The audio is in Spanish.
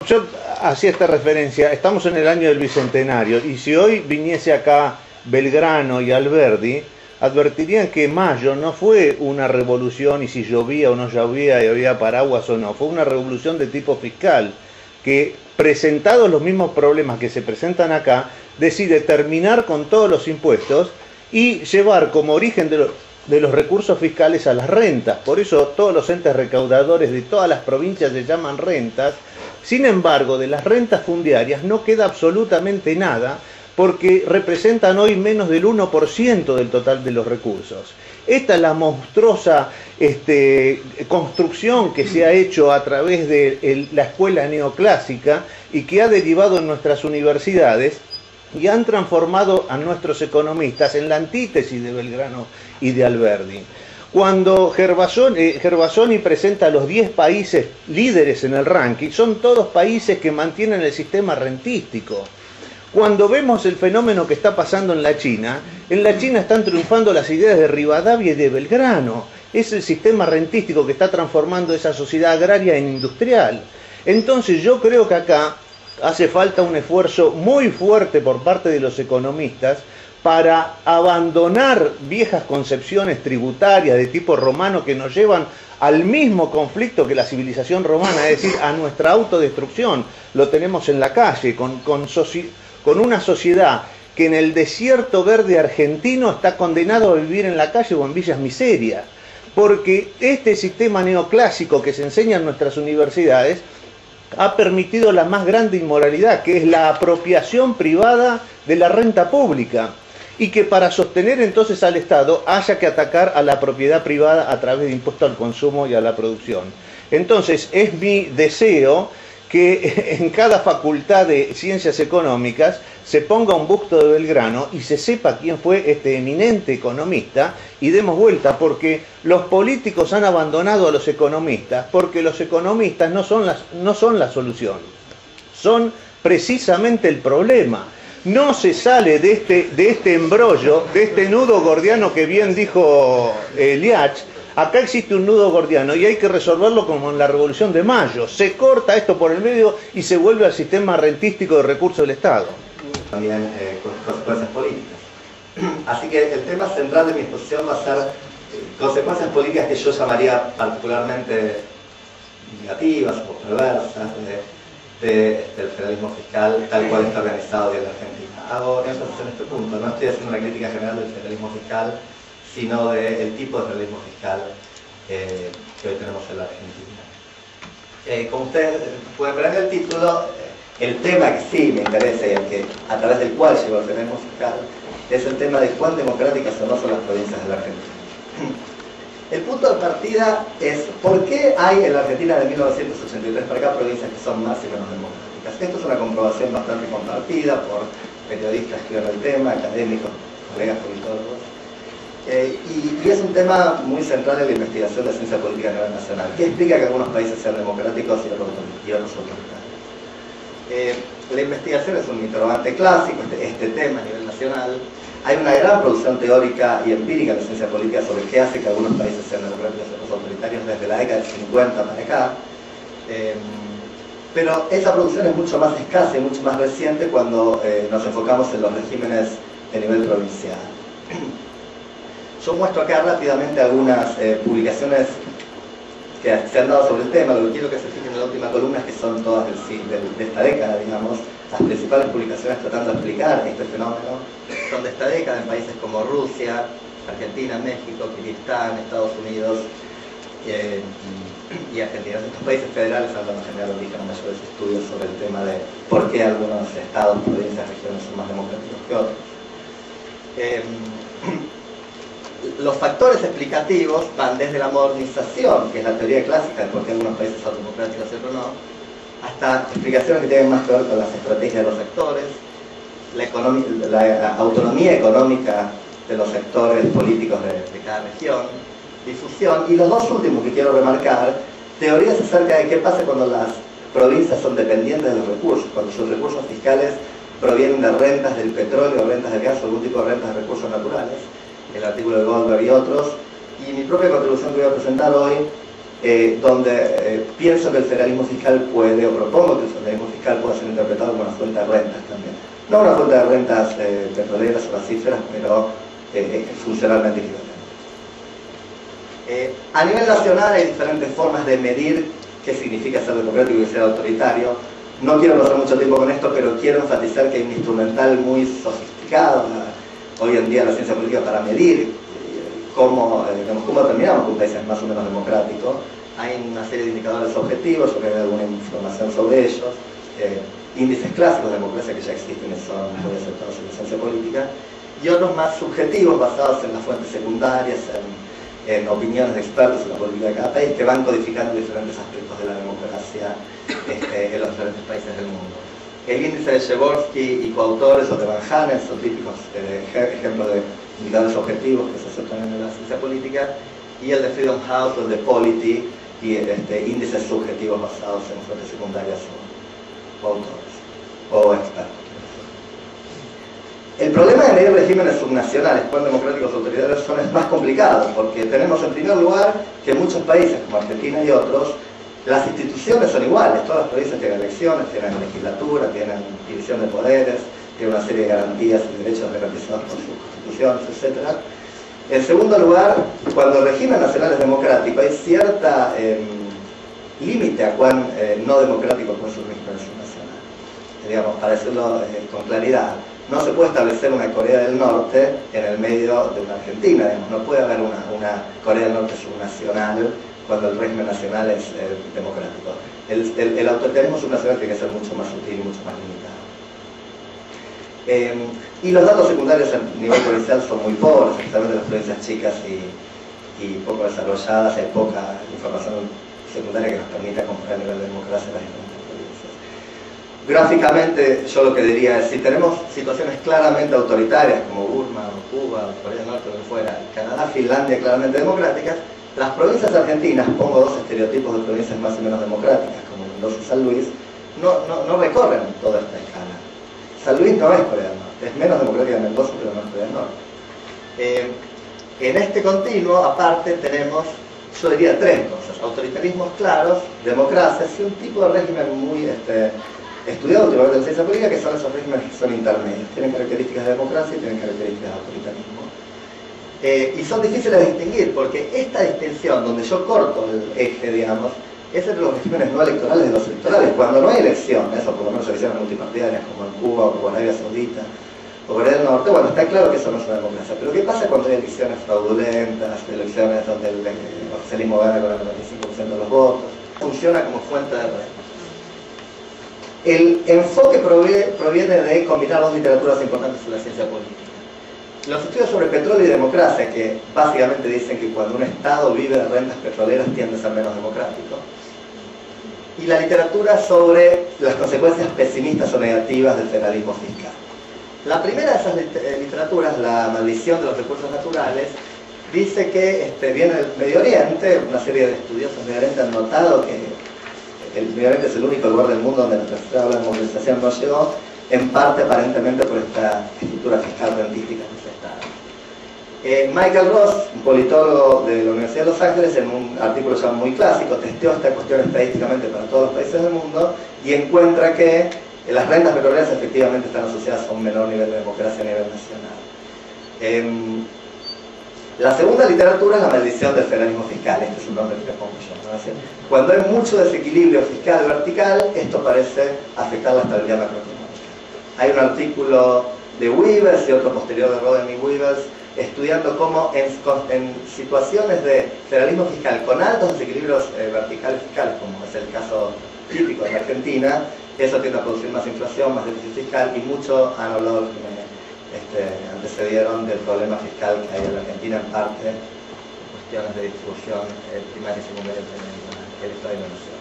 Yo hacía esta referencia, estamos en el año del Bicentenario, y si hoy viniese acá Belgrano y Alberdi, advertirían que mayo no fue una revolución y si llovía o no llovía y había paraguas o no, fue una revolución de tipo fiscal, que presentados los mismos problemas que se presentan acá, decide terminar con todos los impuestos y llevar como origen de los recursos fiscales a las rentas. Por eso todos los entes recaudadores de todas las provincias se llaman rentas. Sin embargo, de las rentas fundiarias no queda absolutamente nada porque representan hoy menos del 1% del total de los recursos. Esta es la monstruosa construcción que se ha hecho a través de la escuela neoclásica y que ha derivado en nuestras universidades y han transformado a nuestros economistas en la antítesis de Belgrano y de Alberdi. Cuando Gervasoni presenta a los 10 países líderes en el ranking, son todos países que mantienen el sistema rentístico. Cuando vemos el fenómeno que está pasando en la China están triunfando las ideas de Rivadavia y de Belgrano. Es el sistema rentístico que está transformando esa sociedad agraria en industrial. Entonces yo creo que acá hace falta un esfuerzo muy fuerte por parte de los economistas para abandonar viejas concepciones tributarias de tipo romano que nos llevan al mismo conflicto que la civilización romana, es decir, a nuestra autodestrucción. Lo tenemos en la calle, con una sociedad que en el desierto verde argentino está condenado a vivir en la calle o en villas miserias, porque este sistema neoclásico que se enseña en nuestras universidades ha permitido la más grande inmoralidad, que es la apropiación privada de la renta pública, y que para sostener entonces al Estado haya que atacar a la propiedad privada a través de impuesto al consumo y a la producción. Entonces es mi deseo que en cada facultad de ciencias económicas se ponga un busto de Belgrano y se sepa quién fue este eminente economista y demos vuelta, porque los políticos han abandonado a los economistas, porque los economistas no son la solución, son precisamente el problema. No se sale de este embrollo, de este nudo gordiano que bien dijo Liach. Acá existe un nudo gordiano y hay que resolverlo como en la Revolución de Mayo. Se corta esto por el medio y se vuelve al sistema rentístico de recursos del Estado. También consecuencias políticas. Así que el tema central de mi exposición va a ser consecuencias políticas que yo llamaría particularmente negativas o perversas del federalismo fiscal tal cual está organizado hoy en la Argentina. Hago énfasis en este punto, no estoy haciendo una crítica general del federalismo fiscal, sino del tipo de federalismo fiscal que hoy tenemos en la Argentina. Como ustedes pueden ver en el título, el tema que sí me interesa y a través del cual llevo el federalismo fiscal es el tema de cuán democráticas o no son las provincias de la Argentina. El punto de partida es ¿por qué hay en la Argentina de 1983 para acá provincias que son más y menos democráticas? Esto es una comprobación bastante compartida por periodistas que ven el tema, académicos, colegas politólogos. Y es un tema muy central en la investigación de ciencia política a nivel nacional, que explica que algunos países sean democráticos y otros autoritarios. La investigación es un interrogante clásico, este tema a nivel nacional. Hay una gran producción teórica y empírica de ciencia política sobre qué hace que algunos países sean democráticos y otros autoritarios desde la década del 50 para acá. Pero esa producción es mucho más escasa y mucho más reciente cuando nos enfocamos en los regímenes de nivel provincial. Yo muestro acá rápidamente algunas publicaciones que se han dado sobre el tema. Lo que quiero que se fijen en la última columna es que son todas de esta década, digamos. Las principales publicaciones tratando de explicar este fenómeno son de esta década en países como Rusia, Argentina, México, Kirguistán, Estados Unidos y Argentina. Estos países federales han en general dedican mayores estudios sobre el tema de por qué algunos estados, provincias, regiones son más democráticos que otros. Los factores explicativos van desde la modernización, que es la teoría clásica de por qué algunos países son democráticos y otros no, hasta explicaciones que tienen más que ver con las estrategias de los sectores, la autonomía económica de los sectores políticos de cada región, difusión, y los dos últimos que quiero remarcar, teorías acerca de qué pasa cuando las provincias son dependientes de los recursos, cuando sus recursos fiscales provienen de rentas del petróleo, rentas del gas o algún tipo de rentas de recursos naturales, el artículo de Goldberg y otros, y mi propia contribución que voy a presentar hoy donde pienso que el federalismo fiscal puede, o propongo que el federalismo fiscal pueda ser interpretado como una fuente de rentas también. No una fuente de rentas petroleras o gasíferas, pero funcionalmente equivalente. A nivel nacional hay diferentes formas de medir qué significa ser democrático y ser autoritario. No quiero pasar mucho tiempo con esto, pero quiero enfatizar que hay un instrumental muy sofisticado hoy en día en la ciencia política para medir cómo determinamos que un país es más o menos democrático. Hay una serie de indicadores objetivos, yo creo que hay alguna información sobre ellos, índices clásicos de democracia que ya existen y son muy aceptados en la ciencia política, y otros más subjetivos basados en las fuentes secundarias, en opiniones de expertos en la política de cada país, que van codificando diferentes aspectos de la democracia en los diferentes países del mundo. El índice de Przeworski y coautores, o de Van Hanen, son típicos ejemplos de indicadores objetivos que se aceptan en la ciencia política, y el de Freedom House o el de Polity, y índices subjetivos basados en fuentes secundarias o autores o expertos. El problema de medir regímenes subnacionales, cuán democráticos o autoritarios son, es más complicado, porque tenemos en primer lugar que en muchos países, como Argentina y otros, las instituciones son iguales. Todas las provincias tienen elecciones, tienen legislatura, tienen división de poderes, tienen una serie de garantías y derechos garantizados por sus constituciones, etc. En segundo lugar, cuando el régimen nacional es democrático, hay cierta límite a cuán no democrático puede ser un régimen subnacional. Digamos, para decirlo con claridad, no se puede establecer una Corea del Norte en el medio de una Argentina. Digamos, no puede haber una Corea del Norte subnacional cuando el régimen nacional es democrático. El autoritarismo subnacional tiene que ser mucho más sutil y mucho más limitado. Y los datos secundarios a nivel provincial son muy pobres, especialmente en las provincias chicas y poco desarrolladas. Hay poca información secundaria que nos permita comparar el nivel de democracia en las diferentes provincias. Gráficamente, yo lo que diría es, si tenemos situaciones claramente autoritarias, como Burma, o Cuba, o Corea del Norte, o lo que fuera, Canadá, Finlandia, claramente democráticas, las provincias argentinas, pongo dos estereotipos de provincias más o menos democráticas, como Mendoza y San Luis, no recorren toda esta escala. San Luis no es Corea del Norte, es menos democrática que Mendoza, pero no es Corea del Norte. En este continuo, aparte, tenemos, yo diría, tres cosas: autoritarismos claros, democracias y un tipo de régimen muy estudiado últimamente en ciencia política, que son esos regímenes que son intermedios. Tienen características de democracia y tienen características de autoritarismo. Y son difíciles de distinguir, porque esta distinción, donde yo corto el eje, digamos, es entre los regímenes no electorales y los electorales. Cuando no hay elecciones, o por lo menos elecciones multipartidarias, como en Cuba o como en Arabia Saudita o Corea del Norte, bueno, está claro que eso no es una democracia. Pero ¿qué pasa cuando hay elecciones fraudulentas, elecciones donde el oficialismo gana con el 95% de los votos? Funciona como fuente de rentas. El enfoque proviene de combinar dos literaturas importantes en la ciencia política. Los estudios sobre petróleo y democracia, que básicamente dicen que cuando un Estado vive de rentas petroleras tiende a ser menos democrático. Y la literatura sobre las consecuencias pesimistas o negativas del federalismo fiscal. La primera de esas literaturas, La maldición de los recursos naturales, dice que viene del Medio Oriente. Una serie de estudiosos del Medio Oriente han notado que el Medio Oriente es el único lugar del mundo donde la tercera ola de movilización no llegó, en parte aparentemente por esta estructura fiscal rentística de ese Estado. Michael Ross, un politólogo de la Universidad de Los Ángeles, en un artículo ya muy clásico, testeó esta cuestión estadísticamente para todos los países del mundo y encuentra que las rentas petroleras efectivamente están asociadas a un menor nivel de democracia a nivel nacional. La segunda literatura es La maldición del federalismo fiscal. Este es un nombre que pongo yo, ¿no? Cuando hay mucho desequilibrio fiscal vertical, esto parece afectar la estabilidad macroeconómica. Hay un artículo de Weavers y otro posterior de Rodney Weavers estudiando cómo en situaciones de federalismo fiscal con altos desequilibrios verticales fiscales, como es el caso típico de la Argentina, eso tiende a producir más inflación, más déficit fiscal, y mucho han hablado los que me antecedieron del problema fiscal que hay en la Argentina, en parte cuestiones de distribución primaria y secundaria en el Estado de la Nación.